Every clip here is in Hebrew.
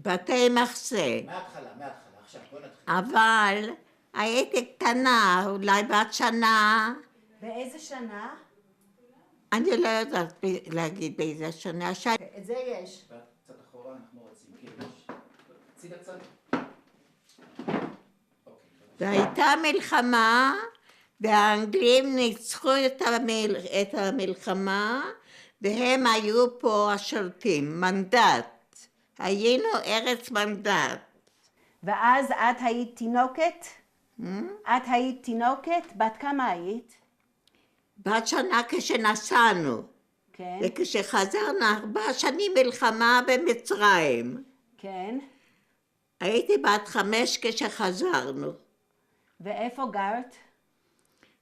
בתי מחסה. מההתחלה, עכשיו בוא נתחיל. אבל הייתי קטנה, אולי בת שנה. באיזה שנה? אני לא יודעת להגיד באיזה שנה. את זה יש. קצת אחורה אנחנו רוצים, כן, יש. צידה קצת. והייתה מלחמה, והאנגלים ניצחו את המלחמה, והם היו פה השולטים, מנדט. היינו ארץ מנדט. ואז את היית תינוקת? את היית תינוקת? בת כמה היית? בת שנה כשנסענו. כן. וכשחזרנו 4 שנים מלחמה במצרים. כן. הייתי בת 5 כשחזרנו. ואיפה גרת?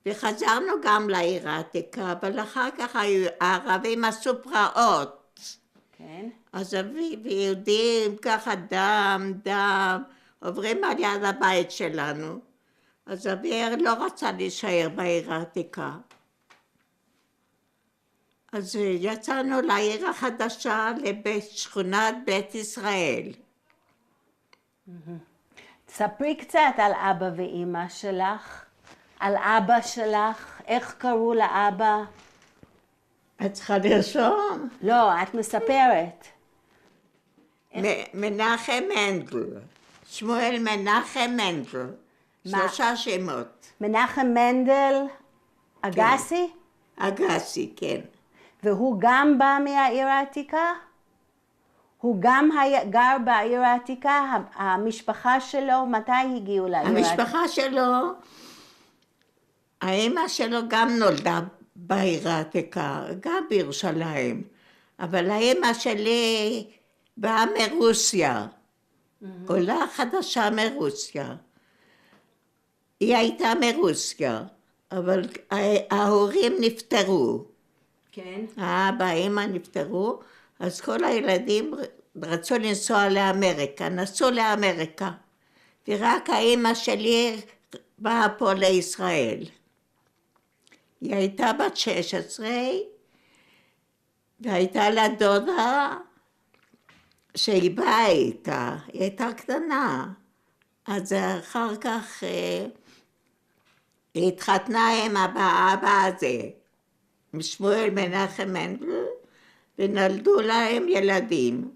וחזרנו גם לעיר העתיקה, אבל אחר כך הערבים עשו פרעות. כן. אז אבי ויהודים ככה דם, עוברים על יד הבית שלנו. אז אבי לא רצה להישאר בעיר העתיקה. אז יצאנו לעיר החדשה, לשכונת בית ישראל. ספרי קצת על אבא ואמא שלך, על אבא שלך, איך קראו לאבא? את צריכה לרשום? לא, את מספרת. מנחם מנדל, שמואל מנחם מנדל, 3 שמות. מנחם מנדל אגסי? אגסי, כן. והוא גם בא מהעיר העתיקה? הוא גם גר בעיר העתיקה? המשפחה שלו, מתי הגיעו לעיר העתיקה? המשפחה שלו, האמא שלו גם נולדה בעיר העתיקה, גם בירושלים. אבל האמא שלי באה מרוסיה, עולה חדשה מרוסיה. היא הייתה מרוסיה, אבל ההורים נפטרו. כן. האבא, האמא נפטרו, אז כל הילדים רצו לנסוע לאמריקה, נסעו לאמריקה. ורק האמא שלי באה פה לישראל. היא הייתה בת 16, והייתה לה דודה שהיא באה איתה, היא הייתה קטנה. אז אחר כך היא התחתנה עם האבא הזה, משמואל מנחם מנדל, ונולדו להם ילדים.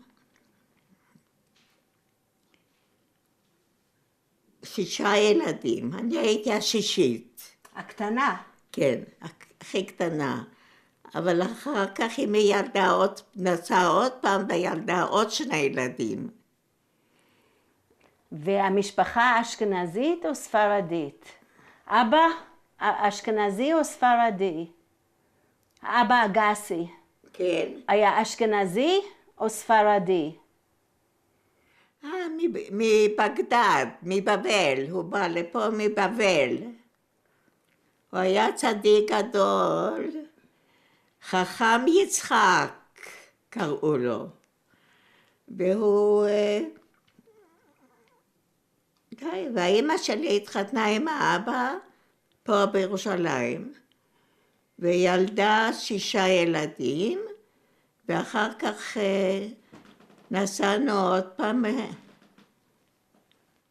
6 ילדים, אני הייתי השישית. הקטנה. כן, הכי קטנה. אבל אחר כך היא נסעה עוד פעם וילדה עוד 2 ילדים. והמשפחה אשכנזית או ספרדית? אבא אשכנזי או ספרדי? אבא אגסי. כן. היה אשכנזי או ספרדי? מבגדד, מבבל, הוא בא לפה מבבל. הוא היה צדיק גדול, חכם יצחק קראו לו. והאמא שלי התחתנה עם האבא פה בירושלים, וילדה 6 ילדים, ואחר כך נסענו עוד פעם,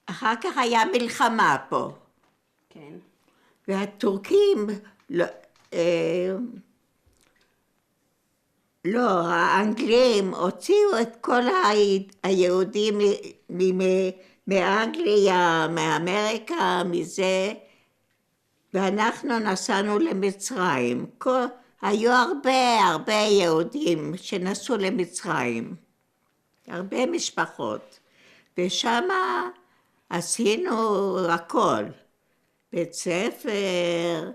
אחר כך היה מלחמה פה. כן. והטורקים, לא, האנגלים הוציאו את כל היהודים מאנגליה, מאמריקה, מזה, ואנחנו נסענו למצרים. היו הרבה יהודים שנסעו למצרים, הרבה משפחות, ושם עשינו הכל, בית ספר,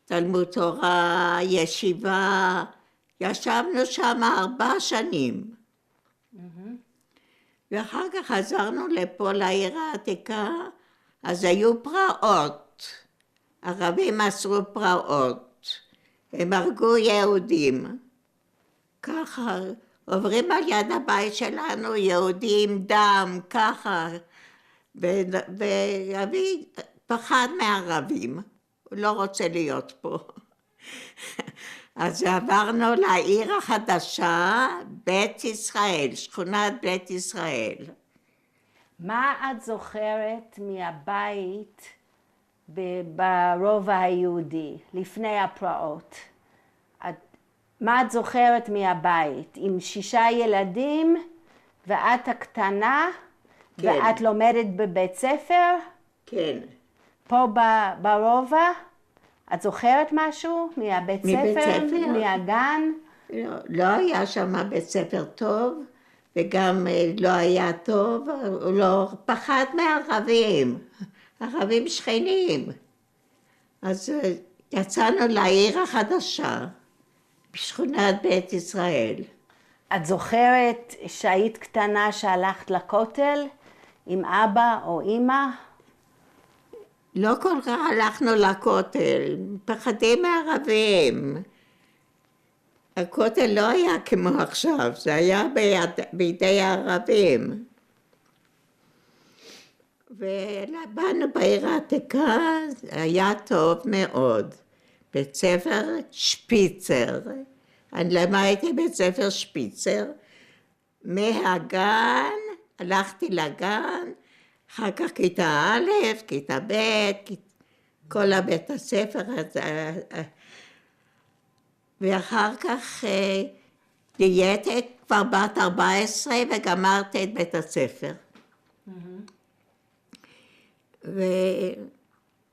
תלמוד תורה, ישיבה, ישבנו שם 4 שנים. ואחר כך חזרנו לפה לעיר העתיקה, אז היו פרעות, ערבים עשו פרעות, הם הרגו יהודים. ככה, עוברים על יד הבית שלנו, יהודים, דם, ככה, ואבי פחד מערבים, הוא לא רוצה להיות פה. אז עברנו לעיר החדשה, בית ישראל, שכונת בית ישראל. מה את זוכרת מהבית ברובע היהודי, לפני הפרעות? מה את זוכרת מהבית? עם 6 ילדים, ואת הקטנה, כן. ואת לומדת בבית ספר? כן. פה ברובע? את זוכרת משהו מהבית מבית ספר? ספר? מהגן? לא היה שם בית ספר טוב, וגם לא היה טוב, הוא לא פחד מערבים, ערבים שכנים. אז יצאנו לעיר החדשה, בשכונת בית ישראל. את זוכרת שהיית קטנה שהלכת לכותל עם אבא או אמא? לא כל כך הלכנו לכותל, פחדים מערבים. הכותל לא היה כמו עכשיו, זה היה בידי הערבים. ובאנו בעיר העתיקה, זה היה טוב מאוד. בית ספר שפיצר, אני למדתי בית ספר שפיצר. מהגן, הלכתי לגן, אחר כך כיתה א', כיתה ב', כל הבית הספר הזה. ואחר כך נהייתי כבר בת 14 וגמרתי את בית הספר.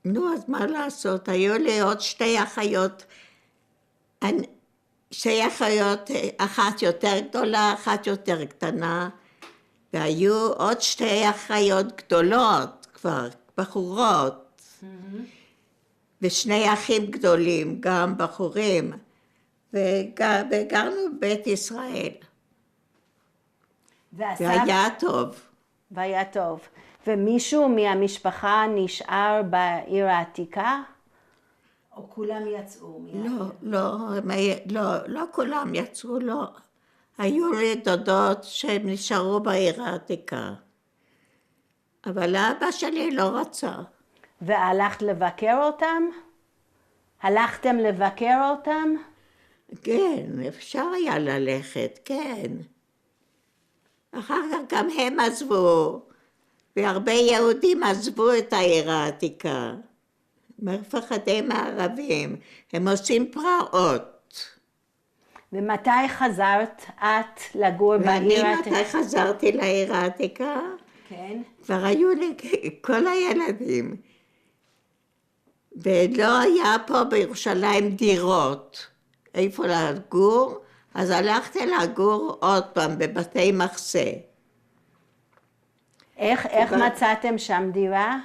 נו, אז מה לעשות? היו לי עוד 2 אחיות, 2 אחיות, אחת יותר גדולה, אחת יותר קטנה, והיו עוד 2 אחיות גדולות כבר, בחורות, ו2 אחים גדולים, גם בחורים, וגרנו בבית ישראל. והיה טוב. והיה טוב. ומישהו מהמשפחה נשאר בעיר העתיקה? או כולם יצאו? לא כולם יצאו, לא. היו לי דודות שהם נשארו בעיר העתיקה. אבל אבא שלי לא רצה. והלכת לבקר אותם? הלכתם לבקר אותם? כן, אפשר היה ללכת, כן. אחר כך גם הם עזבו, והרבה יהודים עזבו את העיר העתיקה. מפחדים מערבים, הם עושים פרעות. ומתי חזרת את לגור בעיר העתיקה? מתי חזרתי לעיר העתיקה? כן. כבר היו לי כל הילדים. ולא היה פה בירושלים דירות. איפה לגור? אז הלכתי לגור עוד פעם בבתי מחסה. איך מצאתם שם דירה?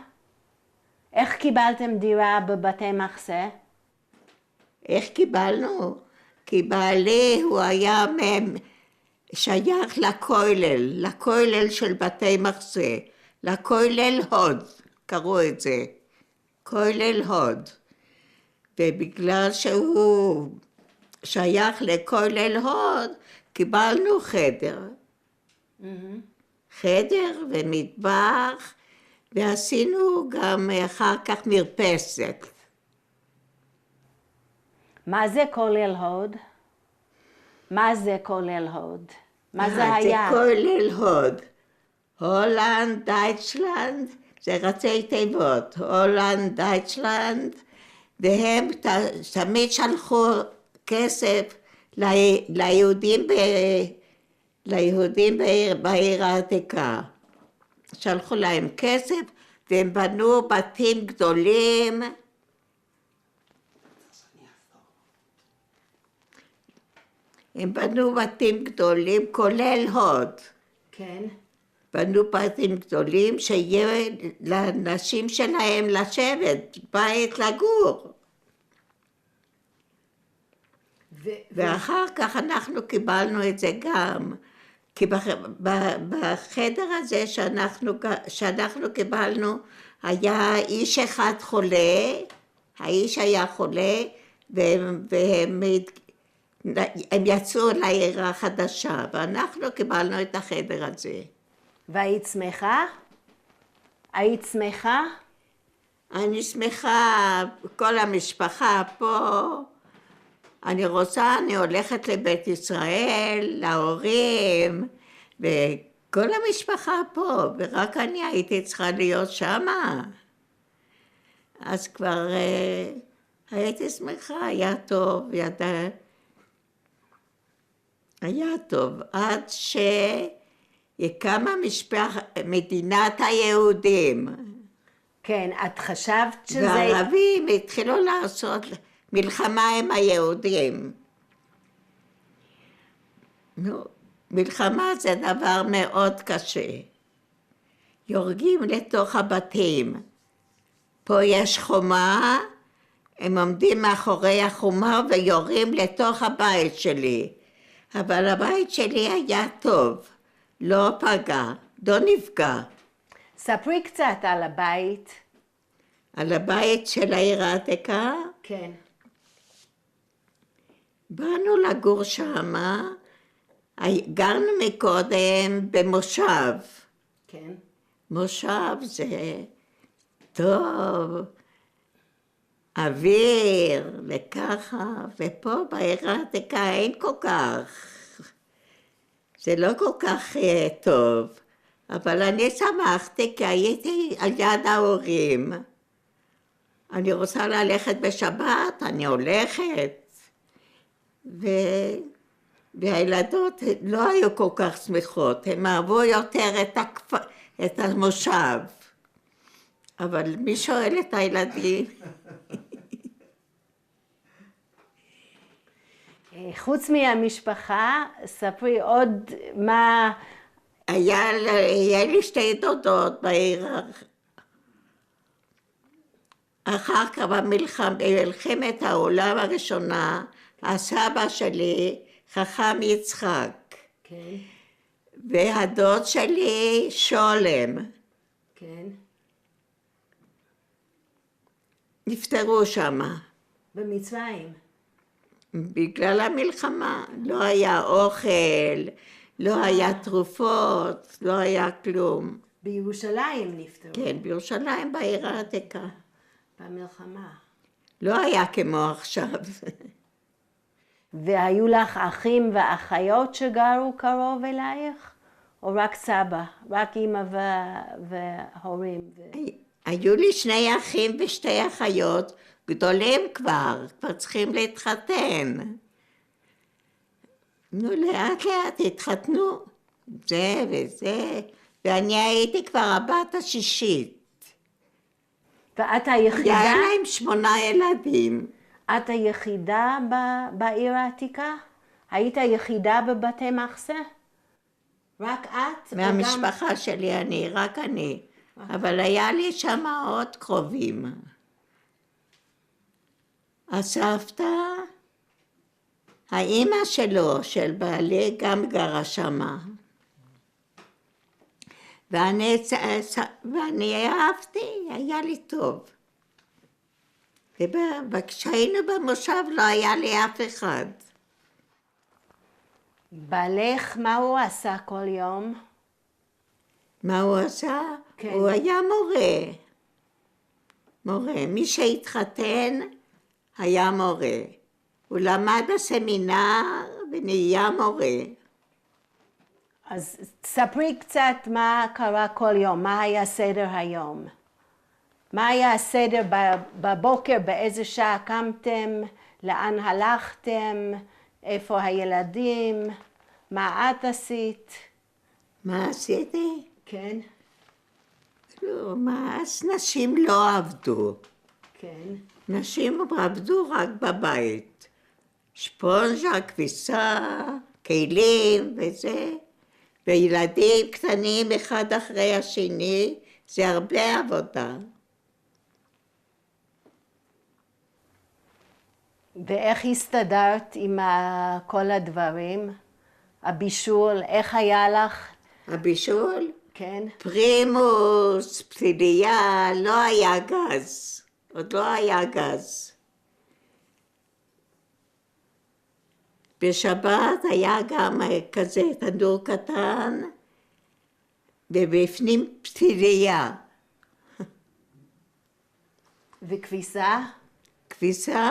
איך קיבלתם דירה בבתי מחסה? איך קיבלנו? כי בעלי הוא היה שייך לכולל של בתי מחסה, לכולל הוד, קראו את זה, כולל הוד. ובגלל שהוא שייך לכולל הוד, קיבלנו חדר. חדר ומטבח, ועשינו גם אחר כך מרפסת. מה זה כולל הוד? מה זה כולל הוד? מה זה היה? זה כולל הוד. הולנד, דייטשלנד, זה ראשי תיבות. הולנד, דייטשלנד, והם תמיד שלחו כסף ליהודים בעיר העתיקה. שלחו להם כסף, והם בנו בתים גדולים. הם בנו בתים גדולים, כולל הוד. כן. בנו בתים גדולים שיהיה לנשים שלהם לשבת, בית לגור. ואחר כך אנחנו קיבלנו את זה גם, כי בחדר הזה שאנחנו קיבלנו, היה איש אחד חולה, האיש היה חולה, והם יצאו לעיר החדשה, ואנחנו קיבלנו את החדר הזה. והיית שמחה? היית שמחה? אני שמחה, כל המשפחה פה. אני הולכת לבית ישראל, להורים, כל המשפחה פה, ורק אני הייתי צריכה להיות שמה. אז כבר הייתי שמחה, היה טוב, היה טוב, עד שקמה מדינת היהודים. כן, את חשבת שזה... והערבים התחילו לעשות מלחמה עם היהודים. נו, מלחמה זה דבר מאוד קשה. יורגים לתוך הבתים. פה יש חומה, הם עומדים מאחורי החומה ויורים לתוך הבית שלי. אבל הבית שלי היה טוב, לא פגע, לא נפגע. ספרי קצת על הבית. על הבית של העיר העתיקה, כן. באנו לגור שמה, גרנו מקודם במושב. כן. מושב זה טוב, אוויר וככה, ופה בעיר העתיקה אין כל כך, זה לא כל כך טוב, אבל אני שמחתי כי הייתי על יד ההורים. אני רוצה ללכת בשבת, אני הולכת, והילדות לא היו כל כך שמחות, הם אהבו יותר את המושב. אבל מי שואל את הילדים? חוץ מהמשפחה, ספרי עוד מה... היה לי שתי דודות בעיר. אחר כך במלחמת העולם הראשונה, הסבא שלי, חכם יצחק. כן. והדוד שלי, שולם. כן. נפטרו שמה. במצרים. בגלל המלחמה. לא היה אוכל, לא היה תרופות, לא היה כלום. בירושלים נפטרו. כן, בירושלים בעיר העתיקה. במלחמה. לא היה כמו עכשיו. והיו לך אחים ואחיות שגרו קרוב אלייך? או רק סבא? רק אמא וההורים? היו לי שני אחים ושתי אחיות, גדולים כבר צריכים להתחתן. נו, לאט לאט התחתנו, זה וזה, ואני הייתי כבר הבת השישית. ואת היחידה? היה להם 8 ילדים. את היחידה בעיר העתיקה? היית היחידה בבתי מחסה? רק את? מהמשפחה שלי רק אני. אבל היה לי שם עוד קרובים. הסבתא, האימא שלו, של בעלי, גם גרה שמה. ואני אהבתי, היה לי טוב. וכשהיינו במושב לא היה לי אף אחד. בעלך, מה הוא עשה כל יום? מה הוא עשה? כן. הוא היה מורה. מורה. מי שהתחתן היה מורה. הוא למד בסמינר ונהיה מורה. אז ספרי קצת מה קרה כל יום, מה היה סדר היום. מה היה הסדר בבוקר, באיזה שעה קמתם, לאן הלכתם, איפה הילדים, מה את עשית? מה עשיתי? כן. לא, מה, אז נשים לא עבדו. כן. נשים עבדו רק בבית. שפונג'ה, כביסה, כלים וזה. וילדים קטנים אחד אחרי השני, זה הרבה עבודה. ואיך הסתדרת עם כל הדברים? הבישול, איך היה לך? הבישול? כן. פרימוס, פתיליה, לא היה גז. עוד לא היה גז. בשבת היה גם כזה תנור קטן, ובפנים פתיליה. וכביסה? כביסה,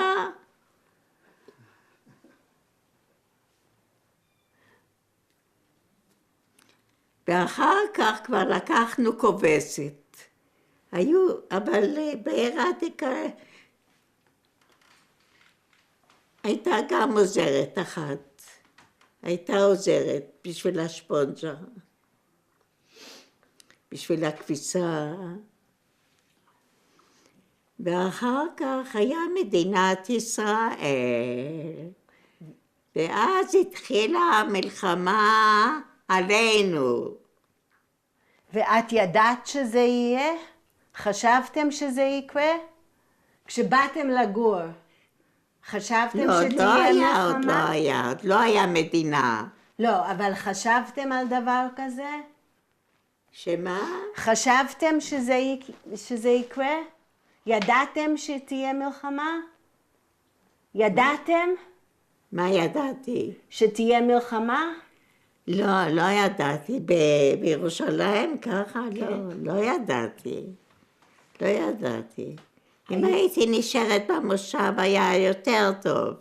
ואחר כך כבר לקחנו כובסת. אבל בעיר העתיקה הייתה גם עוזרת אחת. הייתה עוזרת בשביל השפונג'ה, בשביל הכביסה. ואחר כך היה מדינת ישראל. ואז התחילה המלחמה עלינו. ואת ידעת שזה יהיה? חשבתם שזה יקרה? כשבאתם לגור, חשבתם שתהיה מלחמה? עוד לא היה מדינה. לא, אבל חשבתם על דבר כזה? שמה? חשבתם שזה יקרה? ידעתם שתהיה מלחמה? ידעתם? מה ידעתי? שתהיה מלחמה? לא ידעתי. בירושלים ככה? לא ידעתי. לא ידעתי. אם הייתי נשארת במושב היה יותר טוב,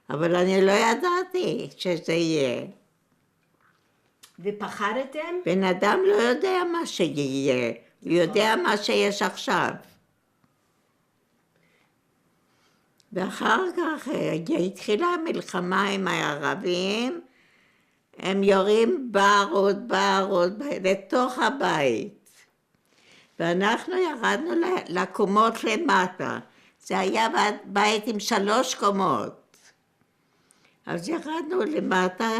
אבל אני לא ידעתי שזה יהיה. ופחדתם? בן אדם לא יודע מה שיהיה, הוא יודע מה שיש עכשיו. ואחר כך התחילה המלחמה עם הערבים, הם יורים בערות לתוך הבית. ואנחנו ירדנו לקומות למטה. זה היה בית עם 3 קומות. אז ירדנו למטה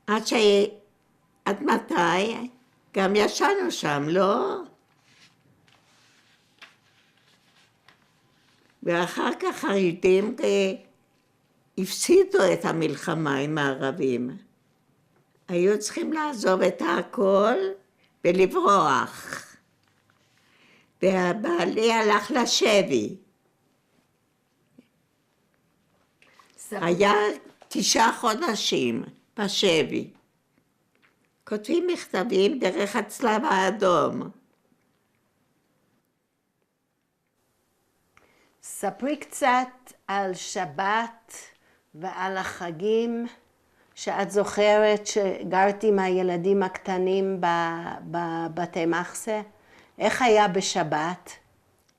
עד מתי? גם ישנו שם, לא? ואחר כך היהודים הפסידו את המלחמה עם הערבים. היו צריכים לעזוב את הכל ולברוח. והבעלי הלך לשבי. היה 9 חודשים בשבי. כותבים מכתבים דרך הצלב האדום. ספרי קצת על שבת ועל החגים שאת זוכרת שגרת עם הילדים הקטנים בבתי מחסה. איך היה בשבת?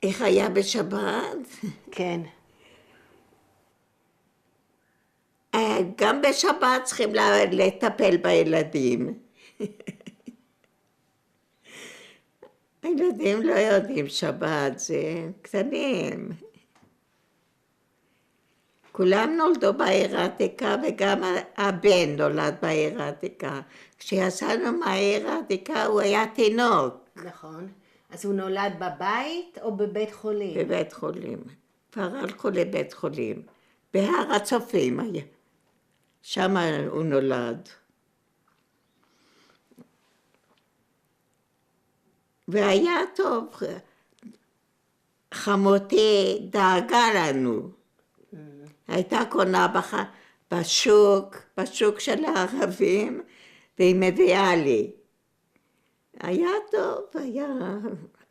איך היה בשבת? כן. גם בשבת צריכים לטפל בילדים. הילדים לא יודעים שבת, זה קטנים. כולם נולדו בעיר העתיקה וגם הבן נולד בעיר העתיקה. כשיצאנו מהעיר העתיקה הוא היה תינוק. נכון. אז הוא נולד בבית או בבית חולים? בבית חולים. כבר הלכו לבית חולים. בהר הצופים היה. שם הוא נולד. והיה טוב. חמותי דאגה לנו. הייתה קונה בשוק של הערבים, והיא מביאה לי. היה טוב, היא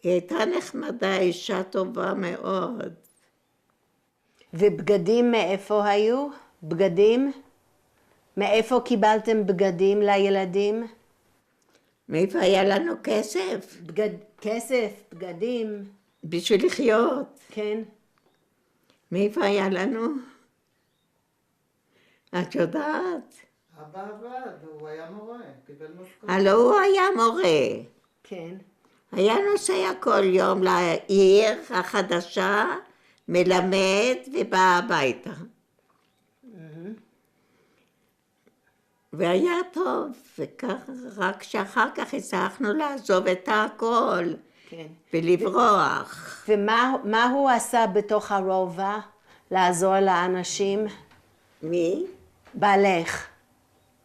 הייתה נחמדה, אישה טובה מאוד. ובגדים מאיפה היו? בגדים? מאיפה קיבלתם בגדים לילדים? מאיפה היה לנו כסף? כסף, בגדים. בשביל לחיות. כן. מאיפה היה לנו? את יודעת? אבא עבד, הוא היה מורה, קיבל משכורת. הלא הוא היה מורה. כן. היה נוסע כל יום לעיר החדשה, מלמד ובא הביתה. והיה טוב, וכך, רק שאחר כך הצלחנו לעזוב את הכל, כן. ולברוח. ומה הוא עשה בתוך הרובע לעזור לאנשים? מי? בעלך,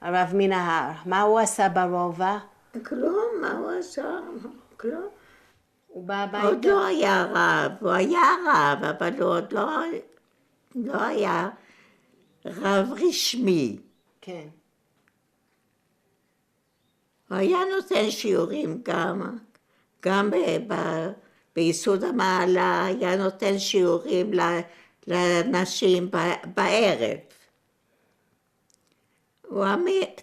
הרב מנהר. מה הוא עשה ברובע? כלום, מה הוא עשה? כלום. הוא בא הביתה? עוד לא היה רב, הוא היה רב, אבל הוא עוד לא היה רב רשמי. כן. הוא היה נותן שיעורים גם ביסוד המעלה, היה נותן שיעורים לנשים בערב. הוא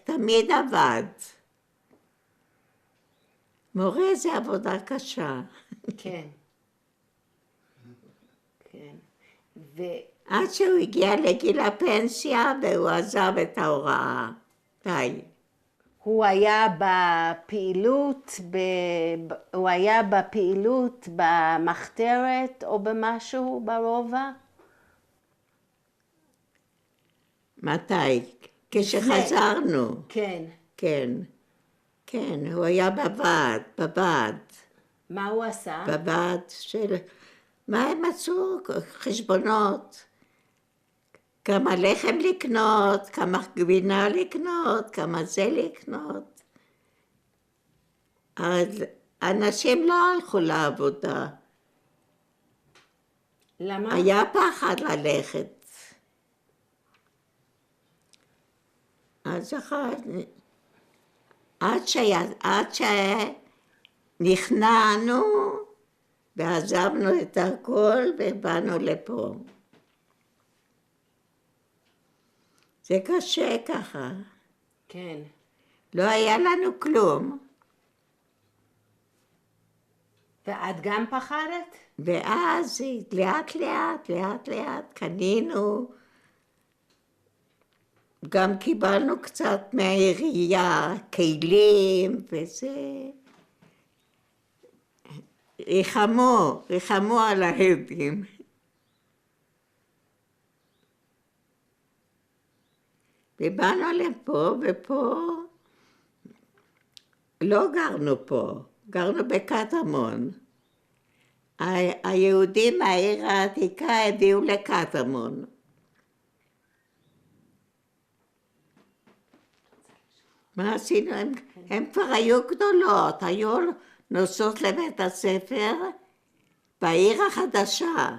תמיד עבד. מורה זה עבודה קשה. כן. כן. עד שהוא הגיע לגיל הפנסיה והוא עזב את ההוראה. די. הוא היה בפעילות במחתרת או במשהו ברובע? מתי? כשחזרנו. כן. כן. כן, הוא היה בוועד. מה הוא עשה? בוועד של... מה הם עשו? חשבונות. כמה לחם לקנות, כמה גבינה לקנות, כמה זה לקנות. אז אנשים לא הלכו לעבודה. למה? היה פחד ללכת. אז עד שנכנענו ועזבנו את הכל ובאנו לפה. זה קשה ככה. כן. לא היה לנו כלום. ואת גם פחדת? ואז לאט לאט קנינו. גם קיבלנו קצת מהעירייה, כלים וזה. ריחמו על ההדים. ובאנו לפה, ופה לא גרנו פה, גרנו בקטמון. היהודים מהעיר העתיקה הביאו לקטמון. מה עשינו? הם כבר היו גדולות, היו נוסעות לבית הספר בעיר החדשה.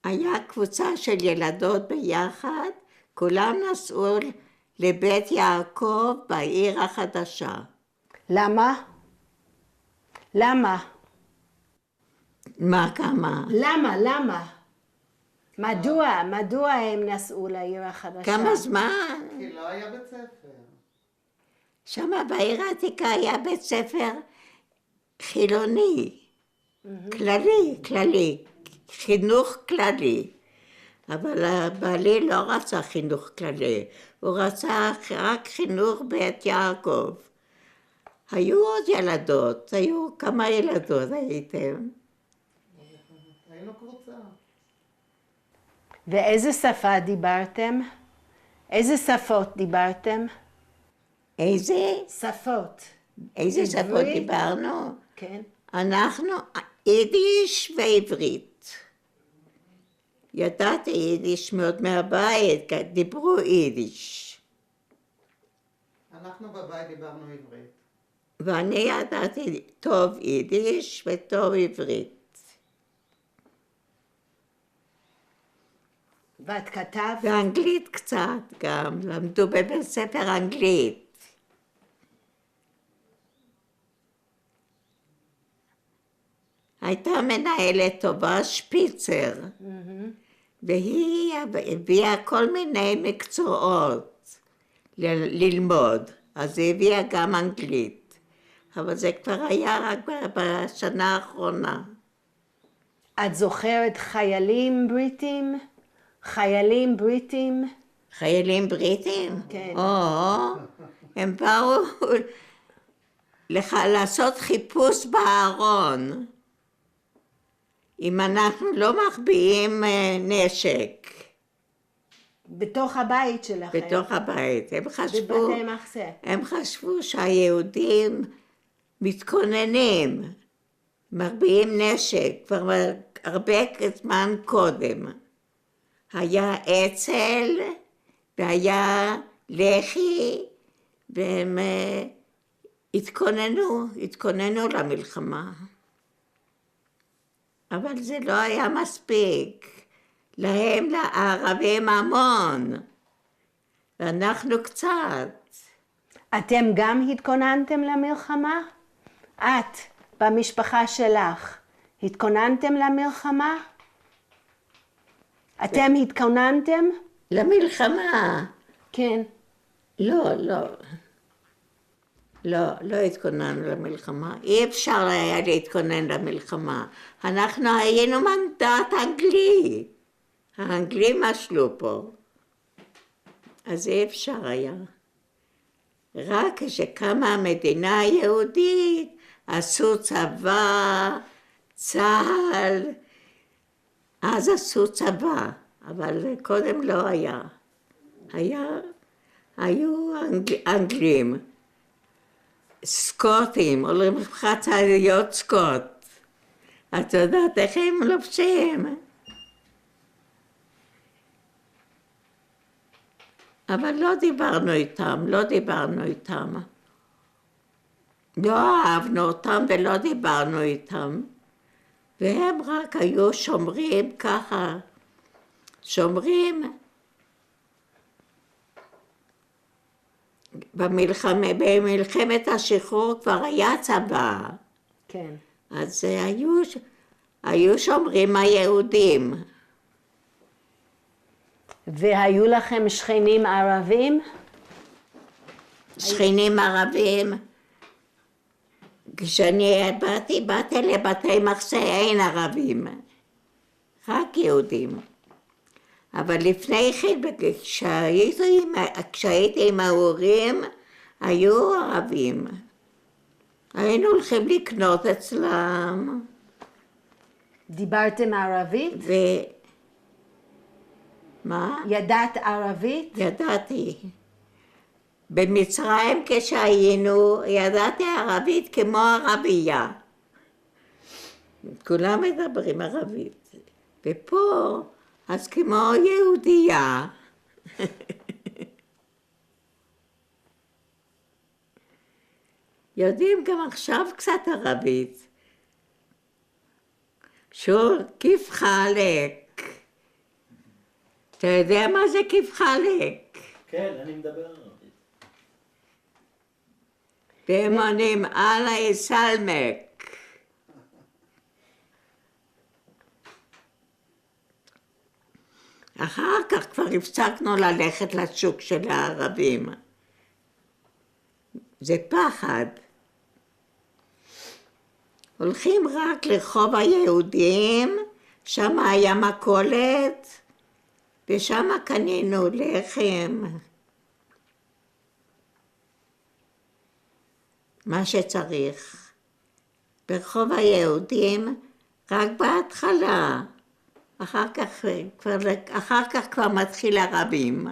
היה קבוצה של ילדות ביחד, כולם נסעו לבית יעקב בעיר החדשה. למה? למה? מה כמה? למה? מדוע הם נסעו לעיר החדשה? כמה זמן? כי לא היה בית ספר. שמה בעיר העתיקה היה בית ספר חילוני, כללי, חינוך כללי. אבל בעלי לא רצה חינוך כללי, הוא רצה רק חינוך בית יעקב. היו עוד ילדות, היו כמה ילדות הייתם. היינו קבוצה. ואיזה שפה דיברתם? איזה שפות דיברתם? איזה שפות. שפות דיברנו? כן. אנחנו יידיש ועברית. ידעתי יידיש מאוד מהבית, דיברו יידיש. אנחנו בבית דיברנו עברית. ואני ידעתי טוב יידיש וטוב עברית. ואת כתבת? ואנגלית קצת גם, למדו בבית ספר אנגלית. הייתה מנהלת טובה, שפיצר, והיא הביאה כל מיני מקצועות ללמוד, אז היא הביאה גם אנגלית, אבל זה כבר היה רק בשנה האחרונה. את זוכרת חיילים בריטים? חיילים בריטים? חיילים בריטים? כן. הם באו לעשות חיפוש בארון. אם אנחנו לא מחביאים נשק. בתוך הבית שלכם? בתוך הבית. בבתי מחסה? הם חשבו שהיהודים מתכוננים, מחביאים נשק, כבר הרבה זמן קודם. היה אצ"ל והיה לח"י, והם התכוננו למלחמה. אבל זה לא היה מספיק. להם, לערבים המון, ואנחנו קצת. אתם גם התכוננתם למלחמה? את, במשפחה שלך, התכוננתם למלחמה? אתם התכוננתם? למלחמה. כן. לא. לא התכוננו למלחמה. אי אפשר היה להתכונן למלחמה. אנחנו היינו מנדט אנגלי. האנגלים משלו פה. אז אי אפשר היה. רק כשקמה המדינה היהודית, עשו צבא, צה"ל, אז עשו צבא, אבל קודם לא היה. היו אנגלים, סקוטים, עולים חצאיות סקוט. את יודעת איך הם לובשים? אבל לא דיברנו איתם. לא אהבנו אותם ולא דיברנו איתם. והם רק היו שומרים ככה. שומרים במלחמת השחרור כבר היה צבא. כן. אז היו שומרים היהודים. והיו לכם שכנים ערבים? שכנים ערבים. כשאני באתי לבתי מחסה, אין ערבים, רק יהודים. אבל לפני כן, כשהייתי עם ההורים, היו ערבים. היינו הולכים לקנות אצלם. דיברתם ערבית? מה? ידעת ערבית? ידעתי. במצרים כשהיינו, ידעתי ערבית כמו ערבייה. כולם מדברים ערבית. ופה, אז כמו יהודייה. יודעים גם עכשיו קצת ערבית. שור, כיף חלק. אתה יודע מה זה כיף חלק? כן, אני מדבר ערבית. והם עונים אללה יסלמק. אחר כך כבר הפסקנו ללכת לשוק של הערבים. זה פחד. הולכים רק לרחוב היהודים, שם היה מכולת, ושם קנינו לחם. מה שצריך. ברחוב היהודים, רק בהתחלה. אחר כך כבר מתחיל ערבים.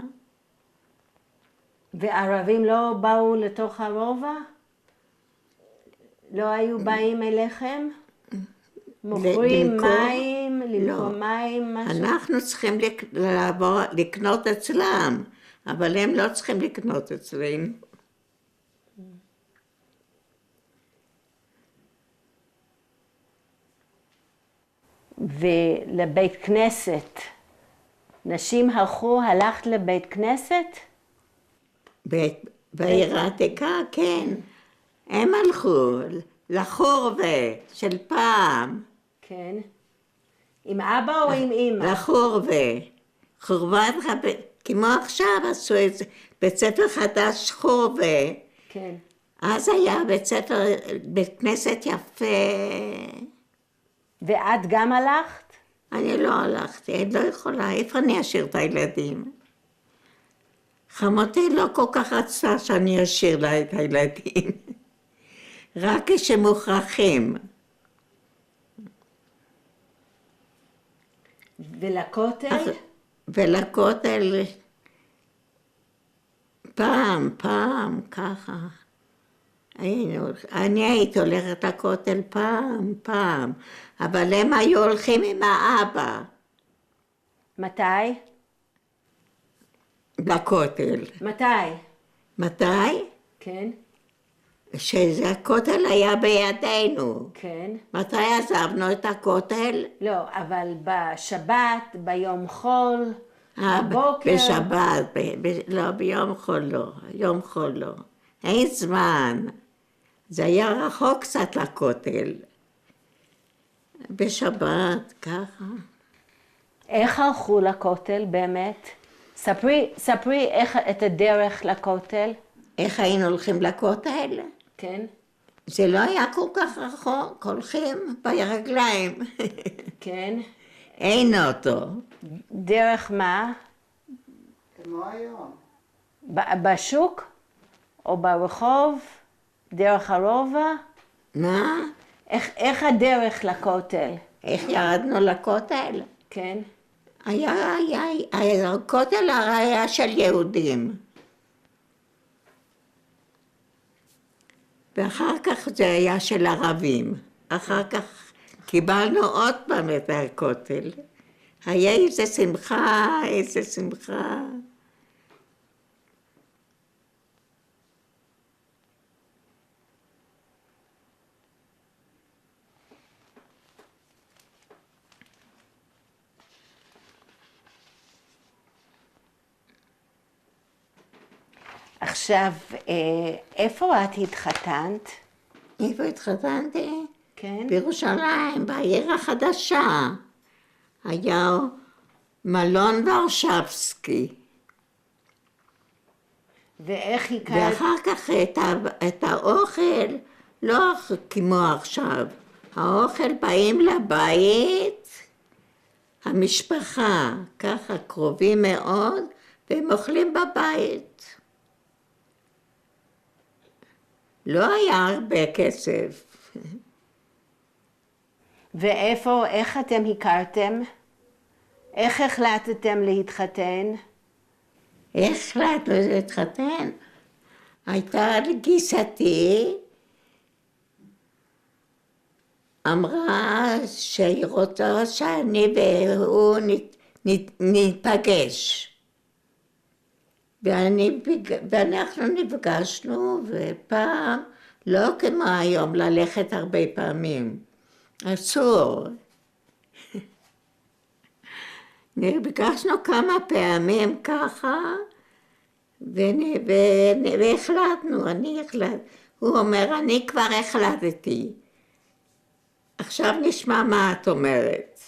וערבים לא באו לתוך הרובע? לא היו באים אליכם? מוכרים מים, למכור מים, משהו? אנחנו צריכים לקנות אצלם, אבל הם לא צריכים לקנות אצלנו. ולבית כנסת, נשים הלכת לבית כנסת? בעיר העתיקה, כן. הם הלכו לחורבה של פעם. כן. עם אבא או עם אמא? לחורבה. חורבת רבי, כמו עכשיו עשו את זה, בית ספר חדש חורבה. כן. אז היה בית כנסת יפה. ואת גם הלכת? אני לא הלכתי, אני לא יכולה, איפה אני אשאיר את הילדים? חמותי לא כל כך רצתה שאני אשאיר לה את הילדים. רק כשמוכרחים. ולכותל? ולכותל פעם, ככה. אני הייתי הולכת לכותל פעם, אבל הם היו הולכים עם האבא. מתי? לכותל. מתי? כן. שהכותל היה בידינו. כן. מתי עזבנו את הכותל? לא, אבל בשבת, ביום חול, בבוקר. בשבת, לא, ביום חול לא, יום חול לא. אין זמן. זה היה רחוק קצת לכותל. בשבת, ככה. איך הלכו לכותל באמת? ספרי איך את הדרך לכותל. איך היינו הולכים לכותל? כן, זה לא היה כל כך רחוק, הולכים ברגליים. כן. אין אוטו. דרך מה? כמו היום. בשוק? או ברחוב? דרך הרובע? מה? איך הדרך לכותל? איך ירדנו לכותל? כן, הכותל הרי היה של יהודים. ואחר כך זה היה של ערבים. אחר כך קיבלנו עוד פעם את הכותל. היה איזה שמחה, איזה שמחה. עכשיו, איפה את התחתנת? איפה התחתנתי? כן, בירושלים, בעיר החדשה. היה מלון ורשבסקי. ואיך הכרת? ואחר כך את האוכל, לא כמו עכשיו. האוכל באים לבית, המשפחה, ככה קרובים מאוד, והם אוכלים בבית. לא היה הרבה כסף. ואיפה, איך אתם הכרתם? איך החלטתם להתחתן? איך החלטנו להתחתן? הייתה גיסתי, אמרה שהיא רוצה שאני והוא ניפגש. ואנחנו נפגשנו, ופעם, לא כמו היום, ללכת הרבה פעמים. אסור. נפגשנו כמה פעמים ככה, והחלטנו, הוא אומר, אני כבר החלטתי. עכשיו נשמע מה את אומרת.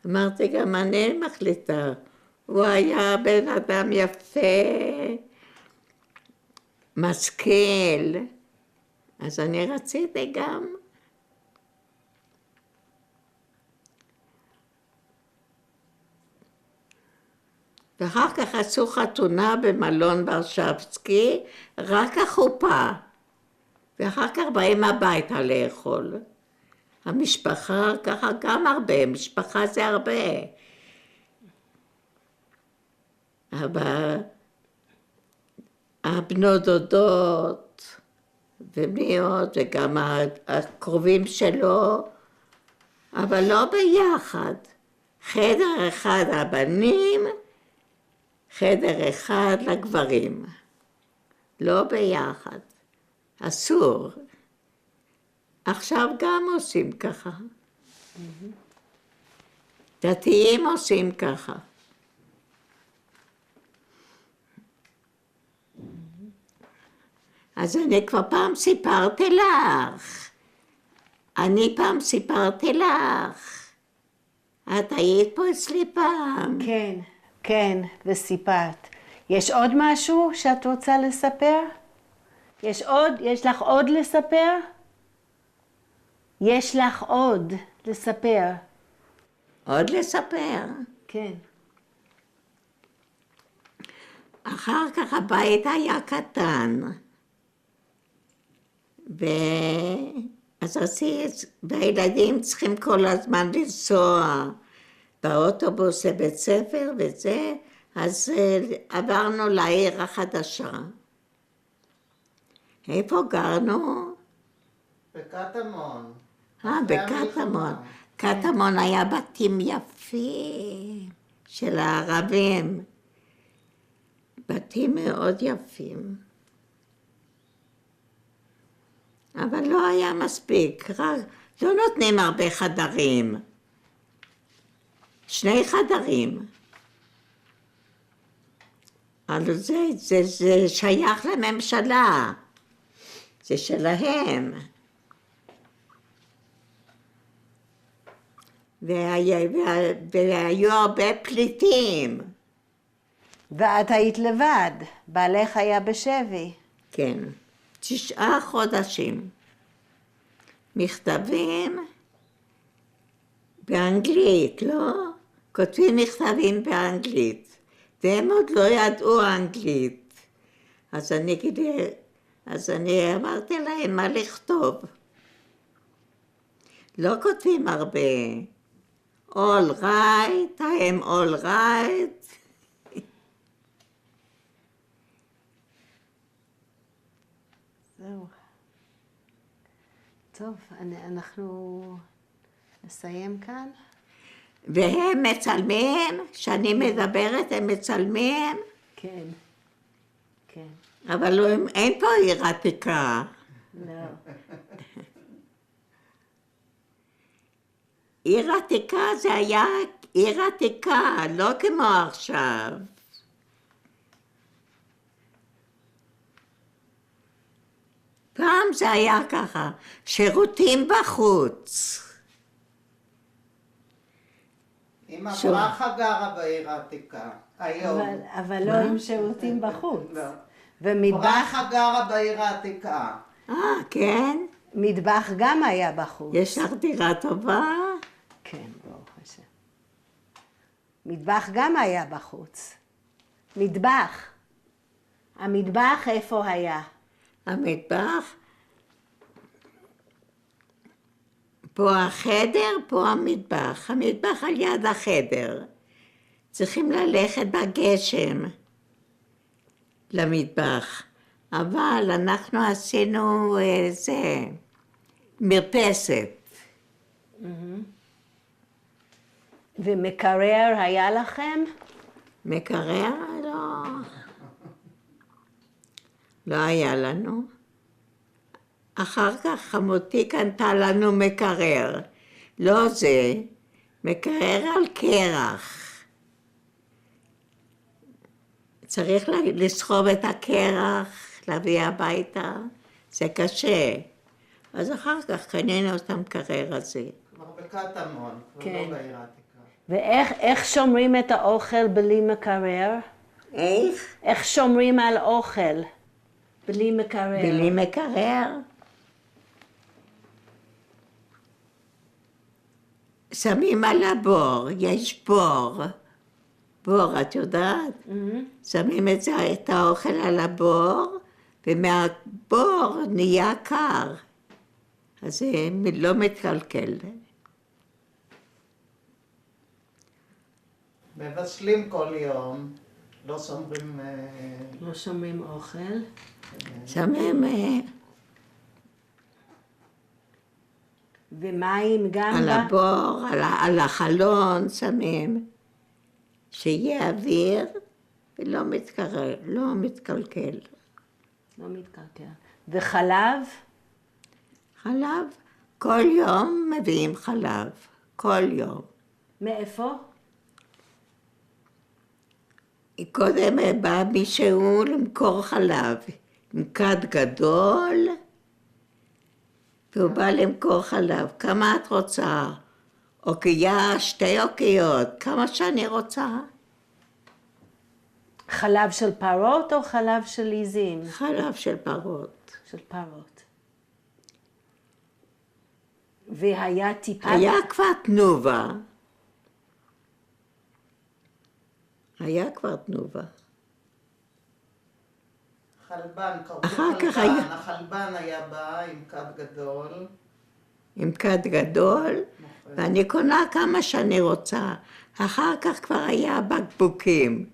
אמרתי, גם אני מחליטה. הוא היה בן אדם יפה, משכיל, אז אני רציתי גם. ואחר כך עשו חתונה במלון ורשבסקי, רק החופה. ואחר כך באים הביתה לאכול. המשפחה ככה גם הרבה, משפחה זה הרבה. אבל הבנות דודות ומי עוד, וגם הקרובים שלו, אבל לא ביחד. חדר אחד הבנים, חדר אחד לגברים. לא ביחד. אסור. עכשיו גם עושים ככה. דתיים עושים ככה. אז אני כבר פעם סיפרתי לך. את היית פה אצלי פעם. כן, כן, וסיפרת. יש עוד משהו שאת רוצה לספר? יש לך עוד לספר? יש לך עוד לספר. עוד לספר. כן. אחר כך הבית היה קטן. אז והילדים צריכים כל הזמן לנסוע באוטובוס לבית ספר וזה, אז עברנו לעיר החדשה. איפה גרנו? בקטמון. בקטמון. קטמון היה בתים יפים של הערבים. בתים מאוד יפים. אבל לא היה מספיק, לא נותנים הרבה חדרים. 2 חדרים. אבל זה שייך לממשלה. זה שלהם. והיו הרבה פליטים. ואת היית לבד, בעלך היה בשבי. כן, 9 חודשים. מכתבים באנגלית, לא? כותבים מכתבים באנגלית, והם עוד לא ידעו אנגלית. אז אני אמרתי להם מה לכתוב. לא כותבים הרבה. All right, I am all right. זהו. טוב, אנחנו נסיים כאן. והם מצלמים, כשאני מדברת הם מצלמים, כן, כן. אבל אין פה עיר עתיקה. לא. עיר עתיקה זה היה עיר עתיקה, לא כמו עכשיו. פעם זה היה ככה, שירותים בחוץ. אמא ברכה גרה בעיר העתיקה, היום. אבל לא עם שירותים בחוץ. לא. ומטבח, ברכה גרה בעיר העתיקה. כן? מטבח גם היה בחוץ. יש לך דירה טובה? כן, ברוך השם. מטבח גם היה בחוץ. מטבח. המטבח איפה היה? המטבח, פה החדר, פה המטבח. המטבח על יד החדר. צריכים ללכת בגשם למטבח. אבל אנחנו עשינו מרפסת. ומקרר היה לכם? מקרר? לא. לא היה לנו. אחר כך חמותי קנתה לנו מקרר. לא זה, מקרר על קרח. צריך לסחוב את הקרח, להביא הביתה. זה קשה. אז אחר כך קנינו את המקרר הזה. כבר בקטמון, כבר כן. לא בעיר העתיקה. ואיך שומרים את האוכל בלי מקרר? איך? איך שומרים על אוכל בלי מקרר? בלי מקרר. שמים על הבור, יש בור. בור, את יודעת? שמים את האוכל על הבור, ומהבור נהיה קר. אז זה לא מתקלקל. מבשלים כל יום, לא שומרים... לא שומרים אוכל. שמים ומים גם על הבור, על החלון שמים, שיהיה אוויר ולא מתקרר, לא מתקלקל. לא מתקלקל. וחלב? חלב, כל יום מביאים חלב, כל יום. מאיפה? קודם בא מישהו למכור חלב, עם כד גדול, והוא בא למכור חלב. כמה את רוצה? אוקייה, 2 אוקיות, כמה שאני רוצה. חלב של פרות או חלב של עיזים? חלב של פרות. של פרות. והיה טיפה... היה כבר תנובה. היה כבר תנובה. חלבן, קראו אחר כך חלבן. היה- החלבן היה בא עם כד גדול. עם כד גדול, ואני קונה כמה שאני רוצה. אחר כך כבר היה בקבוקים.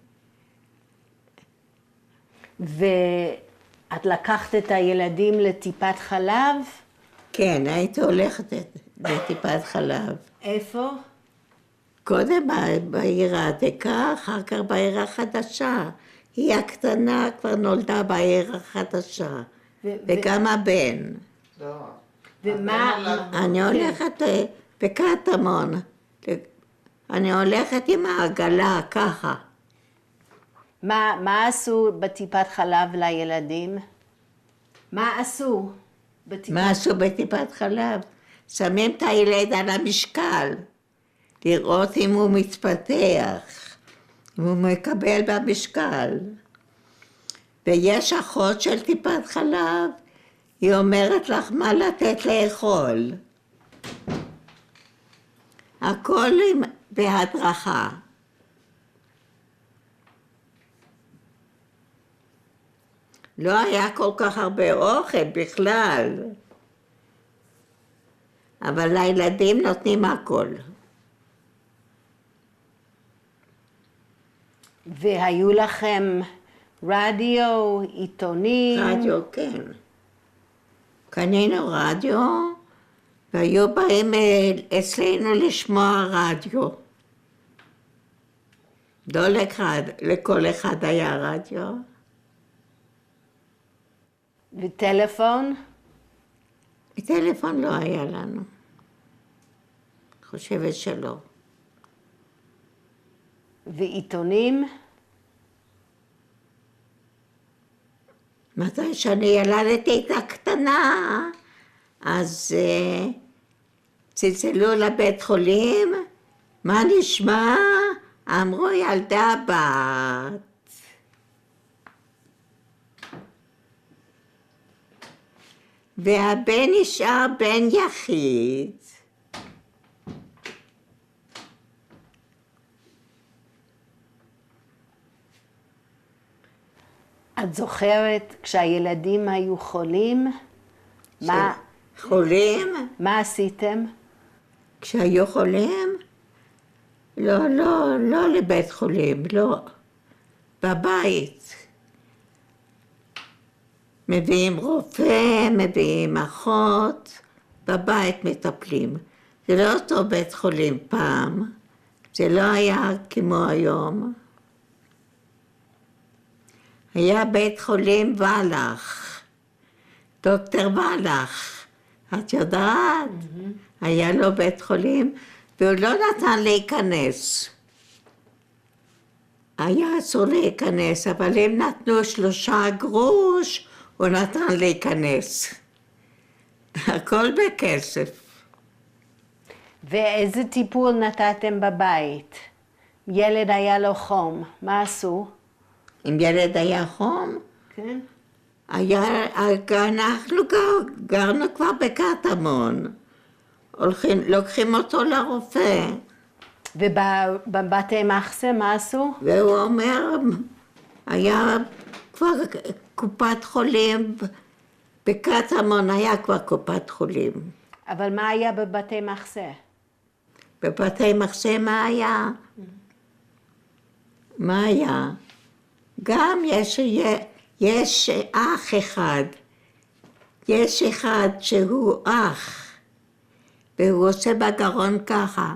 ואת לקחת את הילדים לטיפת חלב? כן, הייתי הולכת לטיפת חלב. איפה? קודם בעיר העתיקה, אחר כך בעיר החדשה. היא הקטנה כבר נולדה בעיר החדשה, וגם הבן. לא. ומה- הבן נולד פה. אני הולכת בקטמון, אני הולכת עם העגלה ככה. מה עשו בטיפת חלב לילדים? מה עשו בטיפת... מה עשו בטיפת חלב? שמים את הילד על המשקל, לראות אם הוא מתפתח, אם הוא מקבל במשקל. ויש אחות של טיפת חלב, היא אומרת לך מה לתת לאכול. הכל בהדרכה. לא היה כל כך הרבה אוכל בכלל, אבל לילדים נותנים הכל. והיו לכם רדיו, עיתונים? רדיו, כן. קנינו רדיו, והיו באים אצלנו לשמוע רדיו. לא לכל אחד היה רדיו. וטלפון? טלפון לא היה לנו. חושבת שלא. ועיתונים? מתי שאני ילדתי את הקטנה, אז צלצלו לבית חולים, מה נשמע? אמרו ילדה בת. והבן נשאר בן יחיד. את זוכרת כשהילדים היו חולים? חולים? מה עשיתם? כשהיו חולים? לא לבית חולים, לא. בבית. מביאים רופא, מביאים אחות, בבית מטפלים. זה לא אותו בית חולים פעם, זה לא היה כמו היום. היה בית חולים ולך, דוקטור ולך, את יודעת? היה לו בית חולים, והוא לא נתן להיכנס. היה אסור להיכנס, אבל אם נתנו 3 גרוש, הוא נתן להיכנס. הכל בכסף. ואיזה טיפול נתתם בבית? ילד היה לו חום, מה עשו? אם ילד היה חום, כן. אנחנו גרנו כבר בקטמון. לוקחים אותו לרופא. ובבתי מחסה מה עשו? והוא אומר, היה כבר קופת חולים, בקטמון היה כבר קופת חולים. אבל מה היה בבתי מחסה? בבתי מחסה מה היה? מה היה? גם יש אח אחד, יש אחד שהוא אח, והוא עושה בגרון ככה.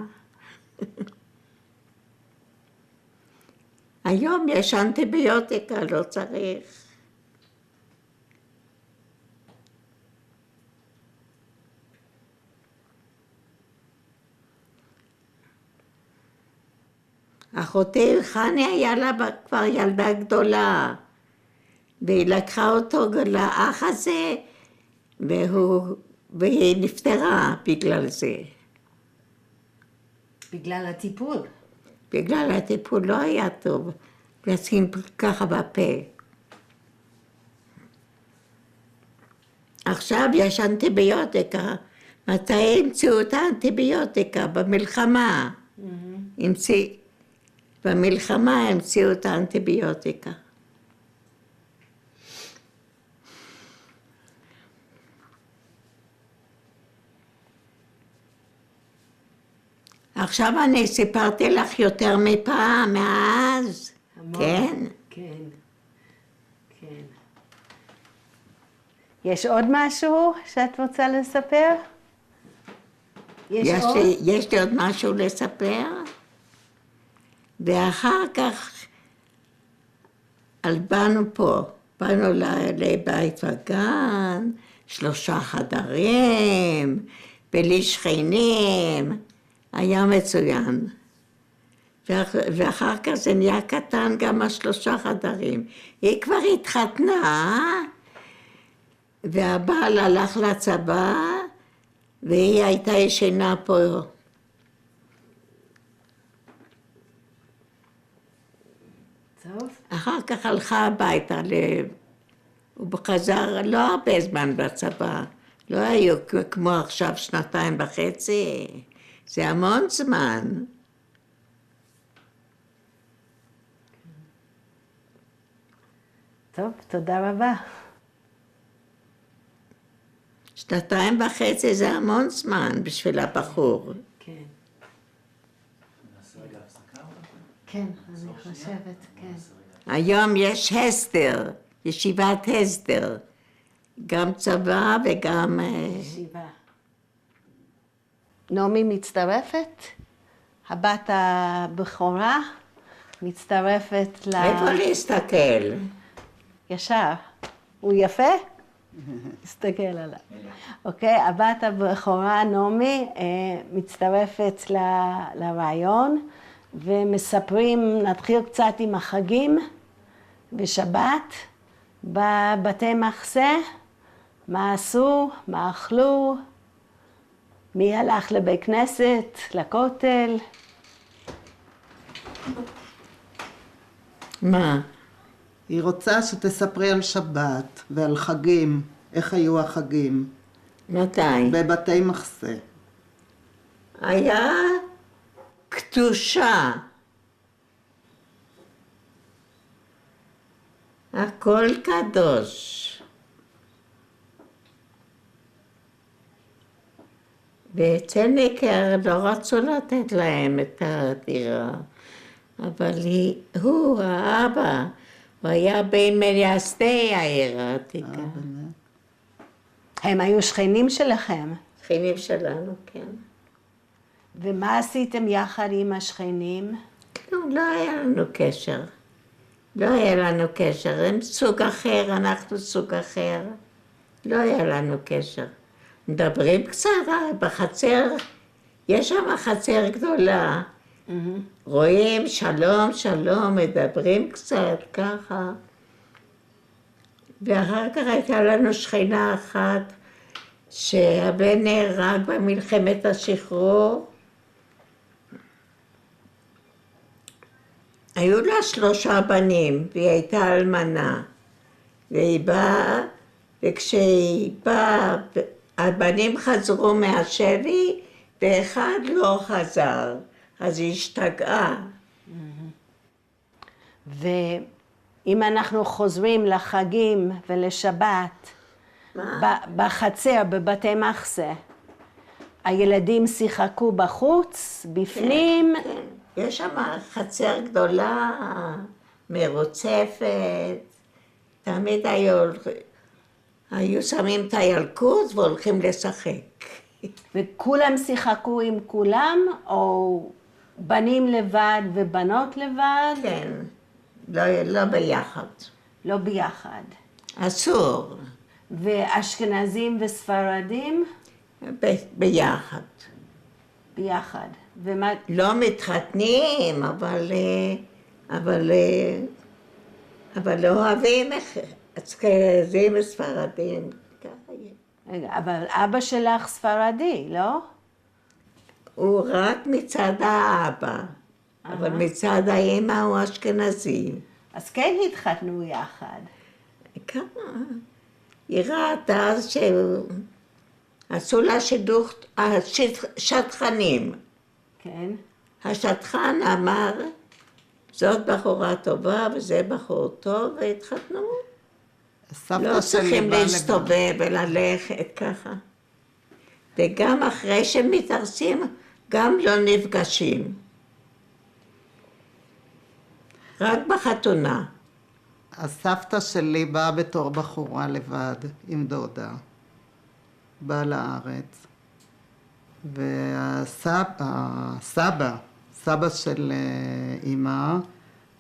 היום יש אנטיביוטיקה, לא צריך. אחותי חני היה לה כבר ילדה גדולה, והיא לקחה אותו לאח הזה, והיא נפטרה בגלל זה. בגלל הטיפול. בגלל הטיפול לא היה טוב, לשים ככה בפה. עכשיו יש אנטיביוטיקה. מתי המציאו את האנטיביוטיקה? במלחמה. במלחמה המציאו את האנטיביוטיקה. עכשיו אני סיפרתי לך יותר מפעם, מאז. כן? כן, כן. יש עוד משהו שאת רוצה לספר? יש לי עוד משהו לספר? ואחר כך באנו לבית וגן, 3 חדרים, בלי שכנים, היה מצוין. ואחר כך זה נהיה קטן גם 3 חדרים. היא כבר התחתנה, והבעל הלך לצבא, והיא הייתה ישנה פה. טוב. אחר כך הלכה הביתה, הוא חזר לא הרבה זמן בצבא, לא היו כמו עכשיו 2.5, זה המון זמן. טוב, תודה רבה. 2.5 זה המון זמן בשביל הבחור. כן. נעשה רגע הפסקה? כן, אני חושבת, כן. היום יש הסדר, ישיבת הסדר, גם צבא וגם... ישיבה. נעמי מצטרפת? הבת הבכורה מצטרפת איפה להסתכל? ישר. הוא יפה? תסתכל עליו. אוקיי, הבת הבכורה נעמי מצטרפת לרעיון, ומספרים, נתחיל קצת עם החגים בשבת, בבתי מחסה, מה עשו, מה אכלו, מי הלך לבית כנסת, לכותל. מה? היא רוצה שתספרי על שבת ועל חגים, איך היו החגים. מתי? בבתי מחסה. היה קדושה. הכל קדוש. בצניקר לא רצו לתת להם את הדירה, אבל הוא, האבא, הוא היה בין מייסדי העיר העתיקה. הם היו שכנים שלכם. שכנים שלנו, כן. ומה עשיתם יחד עם השכנים? כלום, לא היה לנו קשר. לא היה לנו קשר. הם סוג אחר, אנחנו סוג אחר. לא היה לנו קשר. מדברים קצת בחצר, יש שם חצר גדולה. רואים שלום, שלום, מדברים קצת ככה. ואחר כך הייתה לנו שכנה אחת שהבן נהרג במלחמת השחרור. היו לה 3 בנים, והיא הייתה אלמנה. והיא באה, וכשהיא באה, הבנים חזרו מהשבי, ואחד לא חזר, אז היא השתגעה. ואם אנחנו חוזרים לחגים ולשבת, בחצר, בבתי מחסה, הילדים שיחקו בחוץ, בפנים? כן, כן. יש שם חצר גדולה, מרוצפת, תמיד היו שמים את הילקוט והולכים לשחק. וכולם שיחקו עם כולם, או בנים לבד ובנות לבד? כן, לא ביחד. לא ביחד. אסור. ואשכנזים וספרדים? ביחד. ביחד. ומה... לא מתחתנים, אבל לא אוהבים אשכנזים וספרדים. רגע, אבל אבא שלך ספרדי, לא? הוא רק מצד האבא, אבל מצד האמא הוא אשכנזי. אז כן התחתנו יחד. כמה? היא ראתה שעשו לה שידוך, שטחנים. כן. השטחן אמר, זאת בחורה טובה וזה בחור טוב, והתחתנו. לא צריכים להסתובב וללכת ככה. וגם אחרי שמתארסים, גם לא נפגשים. רק בחתונה. הסבתא שלי באה בתור בחורה לבד, עם דודה. באה לארץ. סבא של אמא,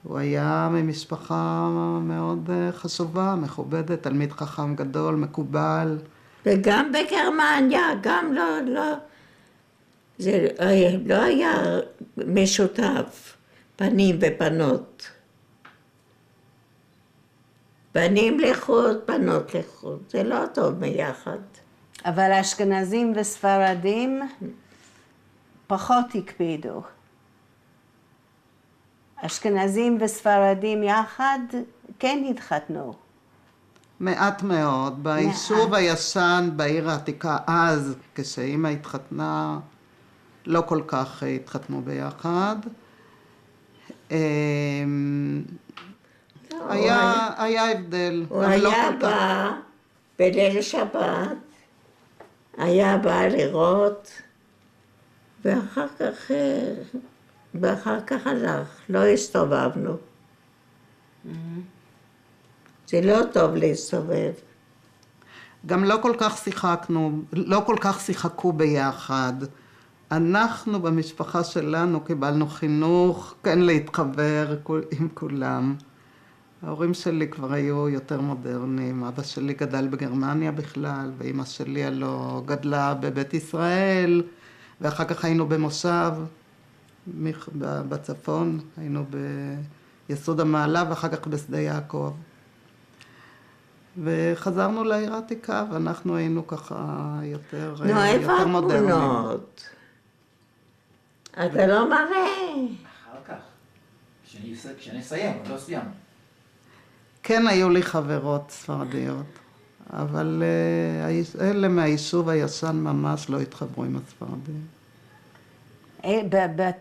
הוא היה ממשפחה מאוד חשובה, מכובדת, תלמיד חכם גדול, מקובל. וגם בגרמניה, גם זה לא היה משותף, בנים ובנות. בנים לחוד, בנות לחוד, זה לא טוב ביחד. אבל אשכנזים וספרדים פחות הקפידו. אשכנזים וספרדים יחד כן התחתנו. מעט מאוד. ביישוב הישן, בעיר העתיקה, אז, כשאימא התחתנה, לא כל כך התחתנו ביחד. היה הבדל. הוא היה בא בליל שבת, היה בא לראות, ואחר כך הלך, לא הסתובבנו. זה לא טוב להסתובב. גם לא כל כך שיחקנו, לא כל כך שיחקו ביחד. אנחנו במשפחה שלנו קיבלנו חינוך, כן להתחבר עם כולם. ההורים שלי כבר היו יותר מודרניים, אבא שלי גדל בגרמניה בכלל, ואמא שלי הלא גדלה בבית ישראל, ואחר כך היינו במושב בצפון, היינו ביסוד המעלה ואחר כך בשדה יעקב. וחזרנו לעיר העתיקה, ואנחנו היינו ככה יותר נו, איפה מודרניים. התמונות? אתה לא מראה. אחר כך. כשנסיים, עוד לא סיימנו. כן היו לי חברות ספרדיות, אבל אלה מהיישוב הישן ממש לא התחברו עם הספרדים.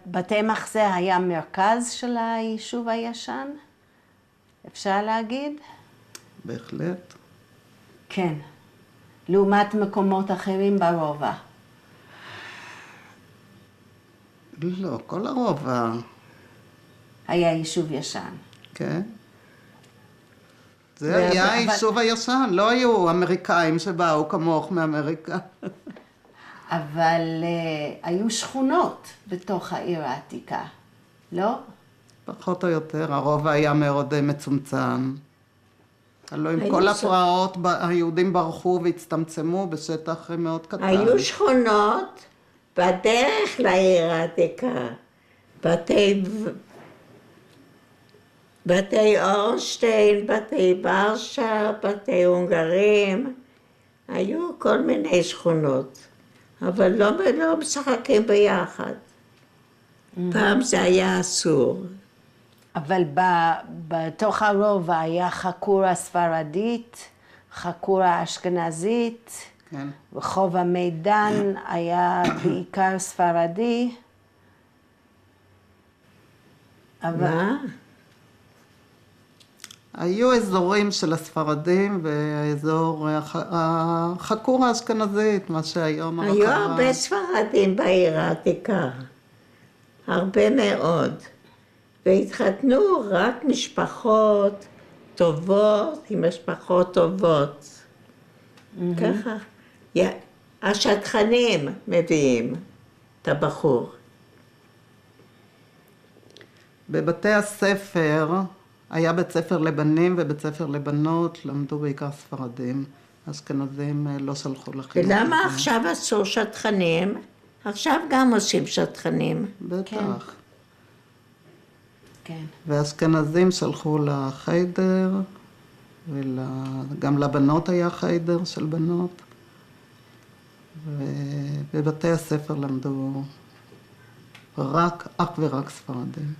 בתי מחסה היה מרכז של היישוב הישן? אפשר להגיד? בהחלט. כן. לעומת מקומות אחרים ברובע. לא, כל הרובע. היה יישוב ישן. כן. זה היה היישוב הישן, לא היו אמריקאים שבאו כמוך מאמריקה. אבל היו שכונות בתוך העיר העתיקה, לא? פחות או יותר, הרובע היה מאוד מצומצם. הלוא עם כל הפרעות, היהודים ברחו והצטמצמו בשטח מאוד קטן. היו שכונות בדרך לעיר העתיקה, בתי אורשטיין, בתי ורשה, בתי הונגרים, היו כל מיני שכונות, אבל לא משחקים ביחד. פעם זה היה אסור. אבל בתוך הרובע היה חקורה ספרדית, חקורה אשכנזית, כן. רחוב המידן היה בעיקר ספרדי. מה? היו אזורים של הספרדים ואזור החקורה האשכנזית, מה שהיום הרחבה. היו הרבה ספרדים בעיר העתיקה, הרבה מאוד, והתחתנו רק משפחות טובות עם משפחות טובות. ככה, השטחנים מביאים את הבחור. בבתי הספר, היה בית ספר לבנים ובית ספר לבנות, למדו בעיקר ספרדים. אשכנזים לא שלחו לחינוך. ולמה עכשיו עשו שטחנים? עכשיו גם עושים שטחנים. בטח. כן. ואשכנזים שלחו לחיידר, וגם לבנות היה חיידר של בנות. ובבתי הספר למדו אך ורק ספרדים.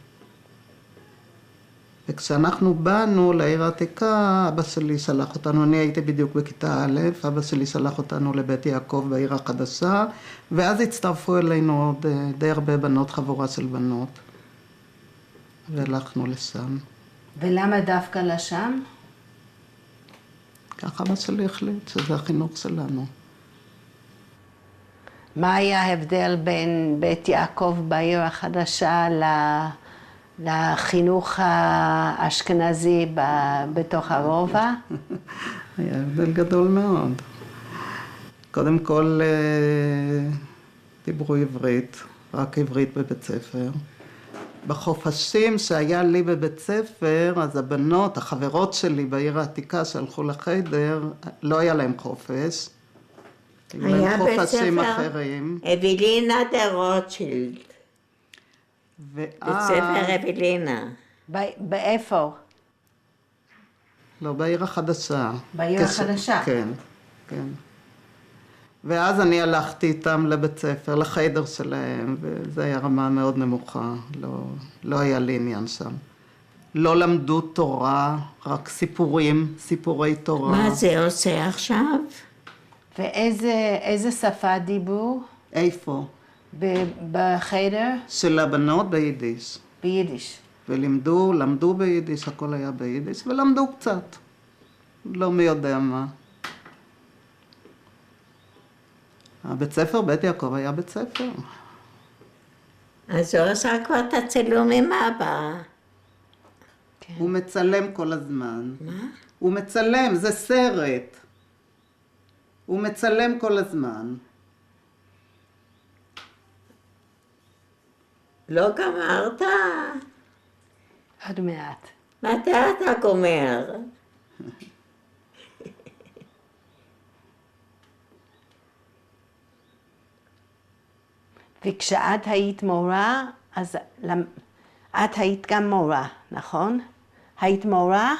וכשאנחנו באנו לעיר העתיקה, אבא שלי שלח אותנו, אני הייתי בדיוק בכיתה א', אבא שלי שלח אותנו לבית יעקב בעיר החדשה, ואז הצטרפו אלינו עוד די הרבה בנות, חבורה של בנות, והלכנו לשם. ולמה דווקא לשם? ככה אבא שלי החליט שזה החינוך שלנו. מה היה ההבדל בין בית יעקב בעיר החדשה לחינוך האשכנזי בתוך הרובע? היה הבדל גדול מאוד. קודם כל דיברו עברית, רק עברית בבית ספר. בחופשים שהיה לי בבית ספר, אז הבנות, החברות שלי בעיר העתיקה שהלכו לחדר, לא היה להם חופש. היה בית חופשים ספר אחרים. אווילינה דה רוטשילד. בית ספר אווילינה. באיפה? לא, בעיר החדשה. בעיר החדשה? כן, כן. ואז אני הלכתי איתם לבית ספר, לחדר שלהם, וזו היה רמה מאוד נמוכה, לא היה לי עניין שם. לא למדו תורה, רק סיפורי תורה. מה זה עושה עכשיו? ואיזה שפה דיברו? איפה? בחדר? של הבנות ביידיש. ביידיש. למדו ביידיש, הכל היה ביידיש, ולמדו קצת. לא מי יודע מה. הבית ספר, בית יעקב היה בית ספר. אז הוא עשה כבר את הצילום עם אבא. כן. הוא מצלם כל הזמן. מה? הוא מצלם, זה סרט. הוא מצלם כל הזמן. לא גמרת? עוד מעט. מתי אתה גומר? וכשאת היית מורה, אז את היית גם מורה, נכון? היית מורה?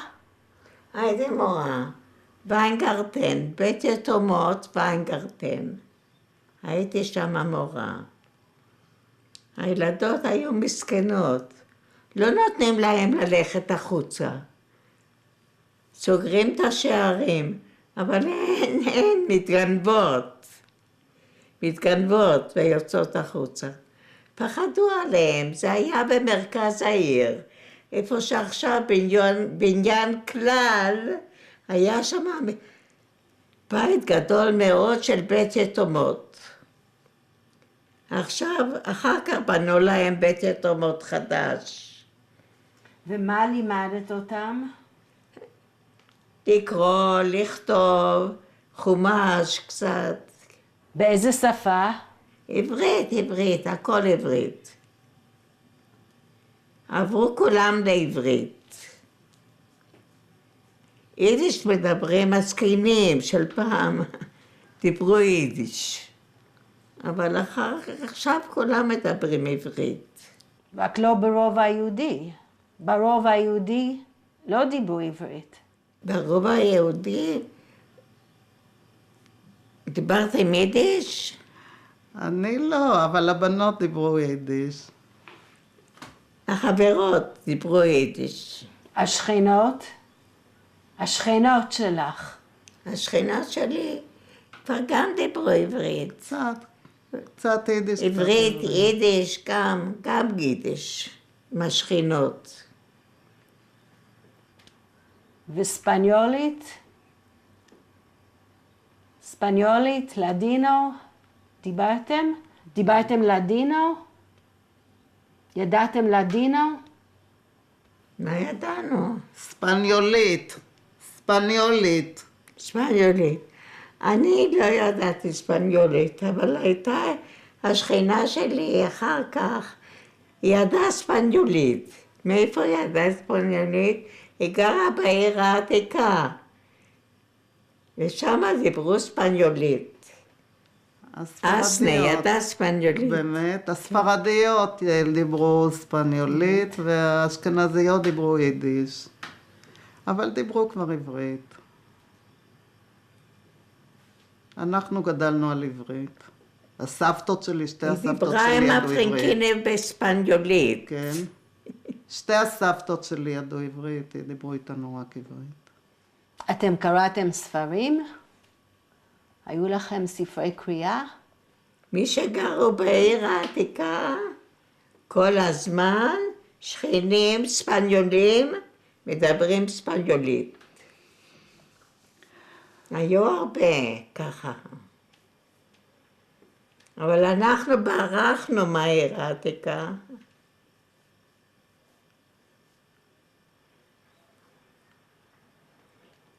הייתי מורה. ויינגרטן, בית יתומות ויינגרטן. הייתי שם מורה. הילדות היו מסכנות. לא נותנים להם ללכת החוצה. סוגרים את השערים, אבל אין, מתגנבות ויוצאות החוצה. פחדו עליהם, זה היה במרכז העיר. איפה שעכשיו בניין כלל, היה שם בית גדול מאוד של בית יתומות. עכשיו, אחר כך בנו להם בית יתומות חדש. ומה לימדת אותם? לקרוא, לכתוב, חומש קצת. באיזה שפה? עברית, הכל עברית. עברו כולם לעברית. יידיש מדברים הזקנים של פעם, דיברו יידיש. אבל עכשיו כולם מדברים עברית. רק לא ברוב היהודי. ברוב היהודי לא דיברו עברית. ברוב היהודי דיברתם יידיש? אני לא, אבל הבנות דיברו יידיש. החברות דיברו יידיש. השכנות? השכנות שלך. השכנות שלי כבר גם דיברו עברית. קצת יידיש. עברית, יידיש, גם יידיש, עם השכנות. וספניולית? ספניולית, לדינו? דיברתם? דיברתם לדינו? ידעתם לדינו? מה ידענו? ספניולית. ספניולית. אני לא ידעתי ספניולית, אבל הייתה השכנה שלי אחר כך, היא ידעה ספניולית. מאיפה היא ידעה ספניולית? היא גרה בעיר העתיקה, ושם דיברו ספניולית. אסנה ידעה ספניולית. באמת, הספרדיות דיברו ספניולית והאשכנזיות דיברו יידיש. אבל דיברו כבר עברית. אנחנו גדלנו על עברית. הסבתות שלי, שתי הסבתות שלי היא דיברה ידעו עם עברית. הפרינקינים בספניולית. כן. שתי הסבתות שלי ידעו עברית, דיברו איתנו רק עברית. אתם קראתם ספרים? היו לכם ספרי קריאה? מי שגרו בעיר העתיקה, כל הזמן, שכנים, ספניולים, מדברים ספניולית. היו הרבה ככה. אבל אנחנו ברחנו מהעיר העתיקה.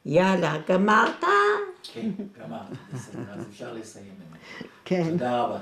יאללה, גמרת? כן, גמרתי. בסדר, אז אפשר לסיים. כן. תודה רבה.